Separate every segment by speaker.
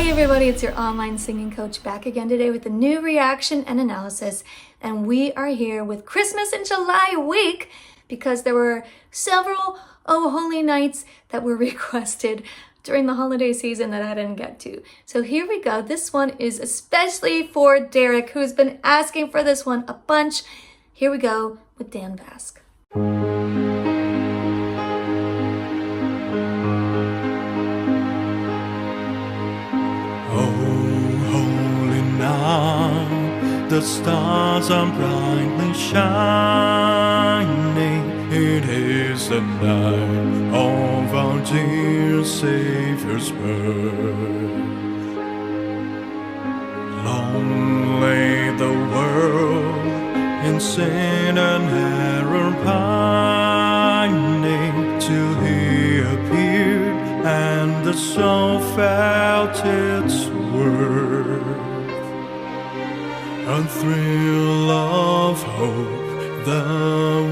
Speaker 1: Hey everybody, it's your online singing coach back again today with a new reaction and analysis. And we are here with Christmas in July week because there were several Oh Holy Nights that were requested during the holiday season that I didn't get to. So here we go. This one is especially for Derek, who's been asking for this one a bunch. Here we go with Dan Vasc.
Speaker 2: The stars are brightly shining. It is the night of our dear Savior's birth. Long lay the world in sin and error pining, till He appeared and the soul felt its worth. A thrill of hope, the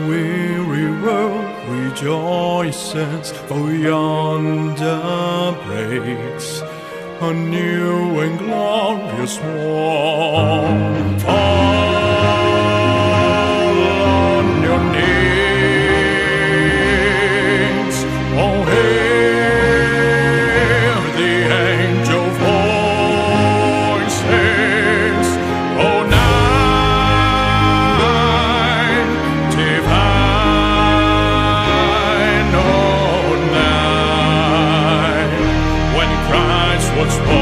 Speaker 2: weary world rejoices, for yonder breaks a new and glorious morn. Fall on your knees, oh hear the angel voices. Oh, night divine, oh, night when Christ was born.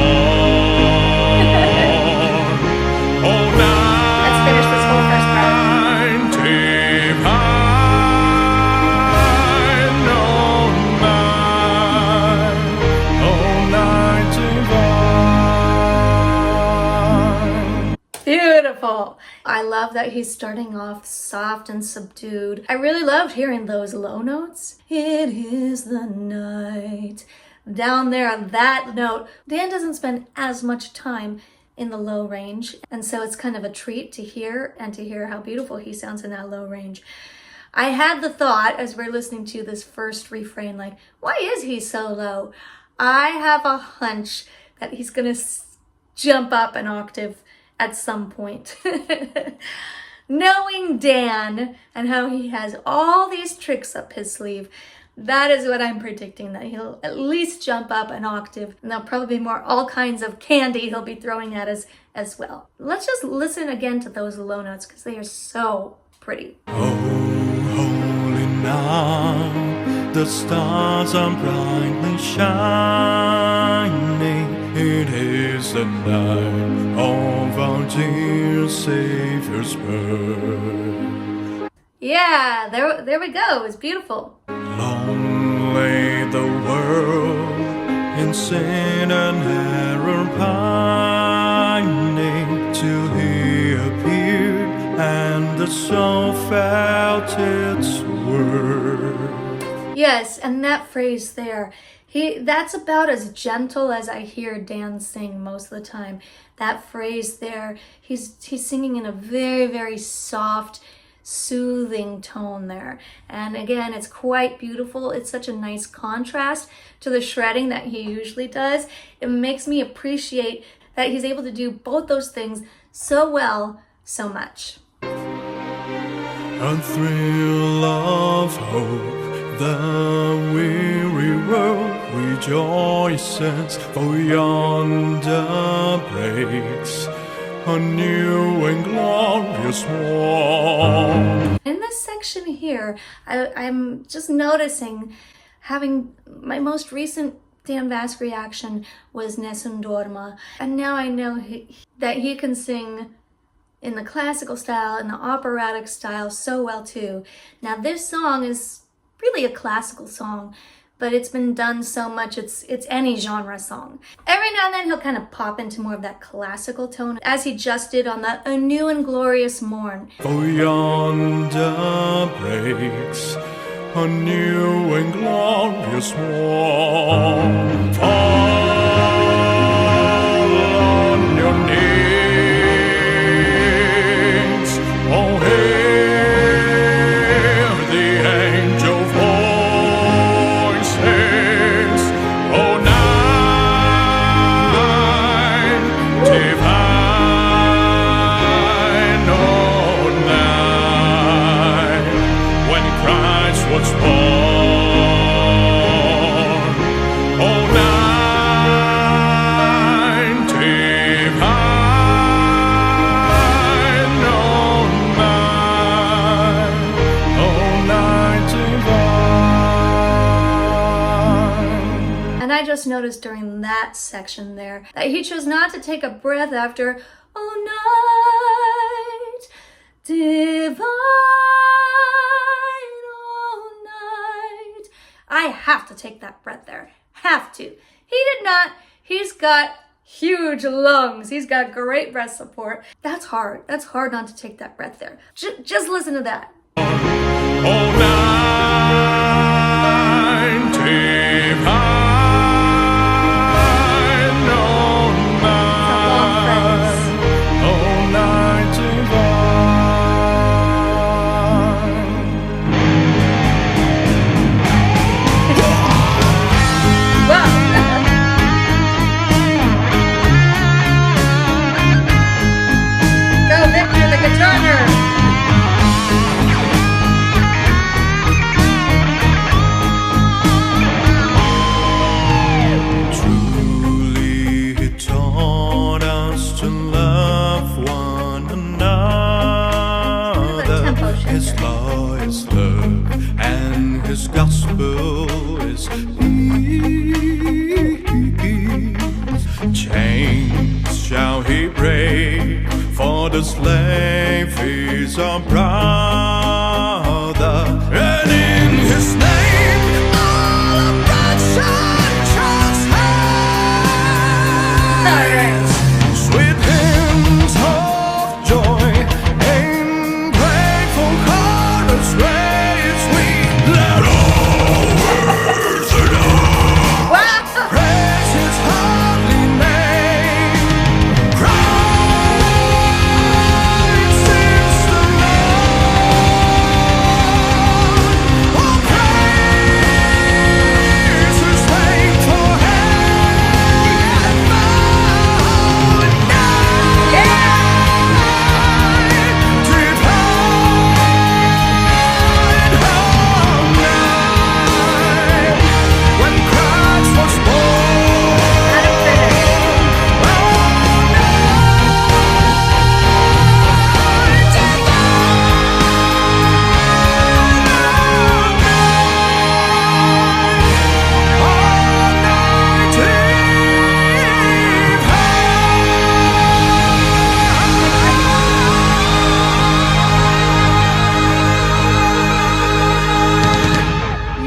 Speaker 2: Oh, night.
Speaker 1: Let's finish this whole first part.
Speaker 2: Divine, oh, night divine.
Speaker 1: Beautiful. I love that he's starting off soft and subdued. I really loved hearing those low notes. It is the night. Down there on that note, Dan doesn't spend as much time in the low range, and so it's kind of a treat to hear and to hear how beautiful he sounds in that low range. I had the thought as we're listening to this first refrain, like, why is he so low? I have a hunch that he's gonna jump up an octave at some point. Knowing Dan and how he has all these tricks up his sleeve, that is what I'm predicting, that he'll at least jump up an octave, and there'll probably be all kinds of candy he'll be throwing at us as well. Let's just listen again to those low notes because they are so pretty.
Speaker 2: Oh, holy night, the stars are brightly shining. It is the night of our dear Savior's birth.
Speaker 1: Yeah, there we go. It's beautiful.
Speaker 2: Long lay the world in sin and error pining, till He appeared and the soul felt its worth.
Speaker 1: Yes, and that phrase there, that's about as gentle as I hear Dan sing most of the time. That phrase there, he's singing in a very, very soft, soothing tone there. And again, it's quite beautiful. It's such a nice contrast to the shredding that he usually does. It makes me appreciate that he's able to do both those things so well, so much.
Speaker 2: A thrill of hope, the weary world rejoices, for yonder breaks a new and glorious morn.
Speaker 1: In this section here, I'm just noticing, having my most recent Dan Vasc reaction was Nessun Dorma, and now I know that he can sing in the classical style and the operatic style so well too. Now this song is really a classical song, but it's been done so much, it's any genre song. Every now and then he'll kind of pop into more of that classical tone, as he just did on that A New and Glorious Morn.
Speaker 2: For yonder breaks a new and glorious morn. Fall on your knees, oh hear the angel voices. Oh night
Speaker 1: And I just noticed during that section there that he chose not to take a breath after "Oh night divine, oh night." I have to take that breath there. Have to. He did not. He's got huge lungs. He's got great breath support. That's hard. That's hard not to take that breath there. Just listen to that.
Speaker 2: Oh, night divine, oh, night, oh, night divine.
Speaker 1: Wow. Go, Victor, the guitar nerd.
Speaker 2: Truly he taught us to love one another. His law is love and his gospel is peace. Chains shall he break, for the slave is our brother. And in his name all oppression shall cease. Sweet hymns of joy in grateful chorus raise we. Let all earth adore. Praise his holy name. Christ is the Lord. Oh, praise his name forever. When Christ was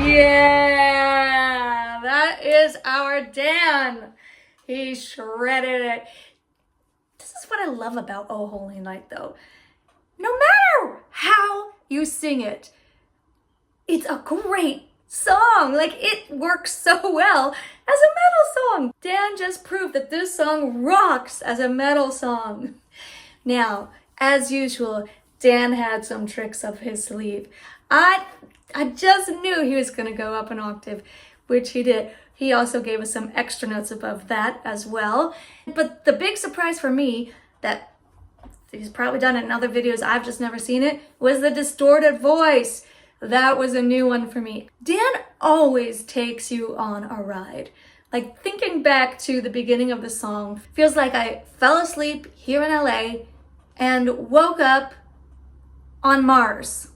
Speaker 1: Yeah, that is our Dan. He shredded it. This is what I love about Oh Holy Night, though. No matter how you sing it, it's a great song. Like, it works so well as a metal song. Dan just proved that this song rocks as a metal song. Now, as usual, Dan had some tricks up his sleeve. I just knew he was going to go up an octave, which he did. He also gave us some extra notes above that as well. But the big surprise for me, that he's probably done it in other videos, I've just never seen it, was the distorted voice. That was a new one for me. Dan always takes you on a ride. Like, thinking back to the beginning of the song, feels like I fell asleep here in LA and woke up on Mars.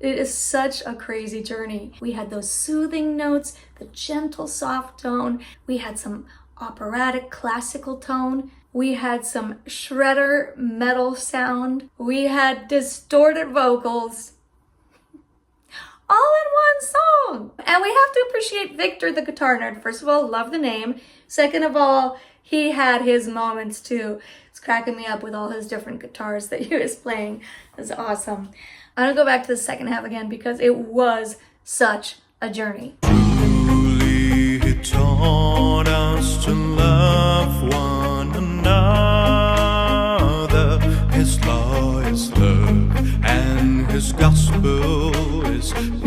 Speaker 1: It is such a crazy journey. We had those soothing notes, the gentle soft tone. We had some operatic classical tone. We had some shredder metal sound. We had distorted vocals. All in one song. And we have to appreciate Victor, the guitar nerd. First of all, love the name. Second of all, he had his moments too. It's cracking me up with all his different guitars that he was playing. It's awesome. I'm gonna go back to the second half again because it was such a journey.
Speaker 2: Truly he taught us to love one another. His law is love and his gospel is peace.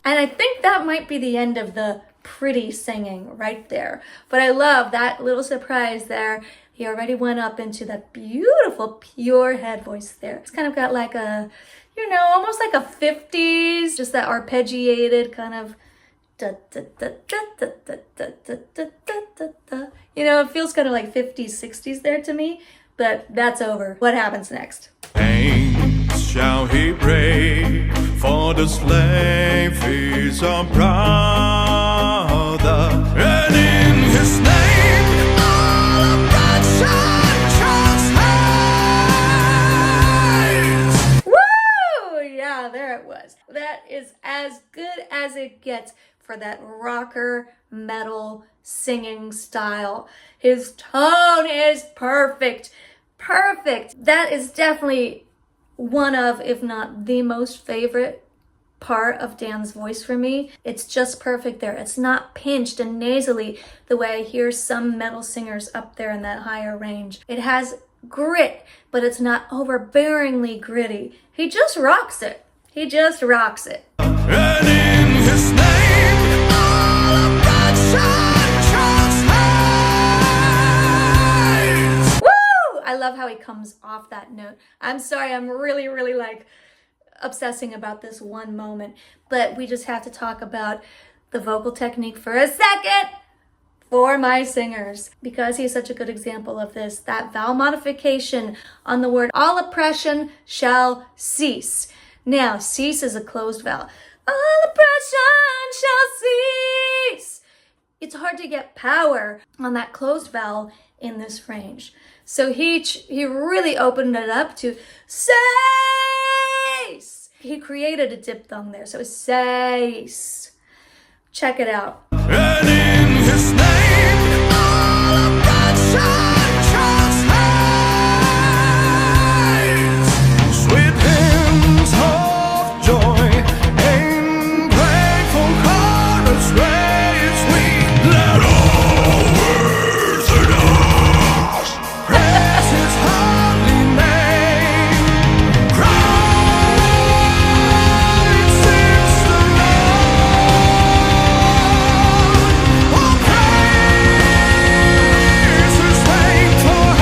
Speaker 1: And I think that might be the end of the pretty singing right there. But I love that little surprise there. He already went up into that beautiful pure head voice there. It's kind of got like a, you know, almost like a 50s, just that arpeggiated kind of da da da da da da da da da da da. You know, it feels kind of like 50s, 60s there to me, but that's over. What happens next?
Speaker 2: Chains shall he break, for the slave is is our brother, and in his name all oppression shall cease.
Speaker 1: Woo! Yeah, there it was. That is as good as it gets for that rocker metal singing style. His tone is perfect. Perfect. That is definitely one of, if not the most favorite part of Dan's voice for me. It's just perfect there. It's not pinched and nasally the way I hear some metal singers up there in that higher range. It has grit, but it's not overbearingly gritty. He just rocks it. He just rocks it.
Speaker 2: And in his name all oppression shall cease.
Speaker 1: Woo! I love how he comes off that note. I'm sorry, I'm really like obsessing about this one moment, but we just have to talk about the vocal technique for a second for my singers, because he's such a good example of this. That vowel modification on the word all oppression shall cease. Now, cease is a closed vowel. All oppression shall cease. It's hard to get power on that closed vowel in this range. So he really opened it up to cease. He created a diphthong there, so cease. Check it out.
Speaker 2: And in his name all oppression shall cease. Sweet hymns of joy in grateful chorus raise we. Let all earth and us praise his holy name. Christ is the Lord. Oh, praise his name forever.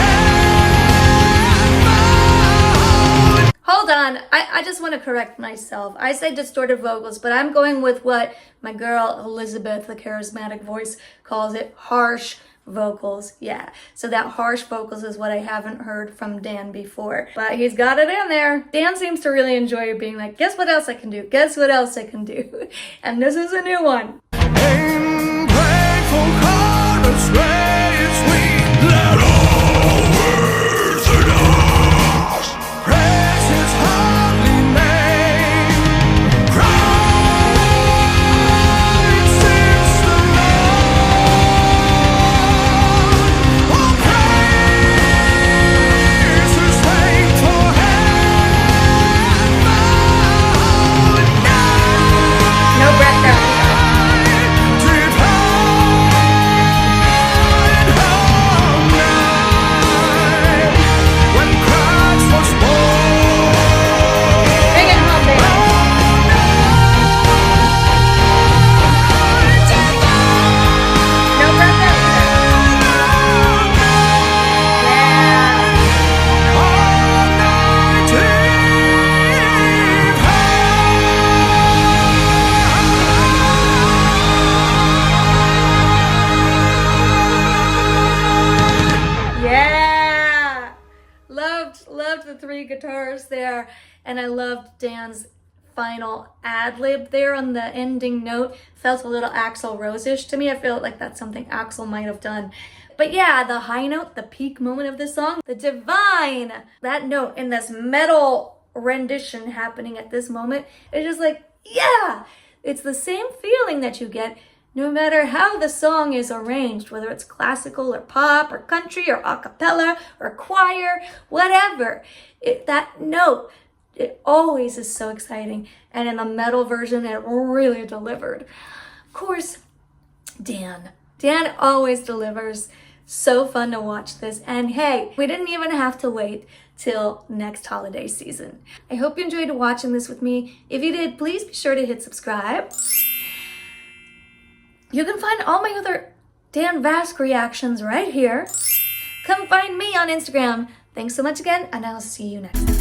Speaker 1: Hold on, I just want to correct myself. I say distorted vocals, but I'm going with what my girl Elizabeth, the charismatic voice, calls it, harsh vocals. Yeah, so that harsh vocals is what I haven't heard from Dan before, but he's got it in there. Dan seems to really enjoy being like, guess what else I can do? Guess what else I can do? And this is a new one.
Speaker 2: In grateful chorus raise we. Let all earth and us praise his holy name. Christ is the Lord. Oh, praise his name forever.
Speaker 1: No breath there. Bring it home, baby. No breath there. Yeah. Loved the three guitars there, and I loved Dan's final ad-lib there on the ending note. Felt a little Axl Rose-ish to me. I feel like that's something Axl might have done. But yeah, the high note, the peak moment of the song, the divine, that note in this metal rendition happening at this moment, it's just like, yeah, it's the same feeling that you get no matter how the song is arranged, whether it's classical or pop or country or a cappella or choir, whatever. That note, it always is so exciting. And in the metal version, it really delivered. Of course, Dan always delivers. So fun to watch this. And hey, we didn't even have to wait till next holiday season. I hope you enjoyed watching this with me. If you did, please be sure to hit subscribe. You can find all my other Dan Vasc reactions right here. Come find me on Instagram. Thanks so much again, and I'll see you next time.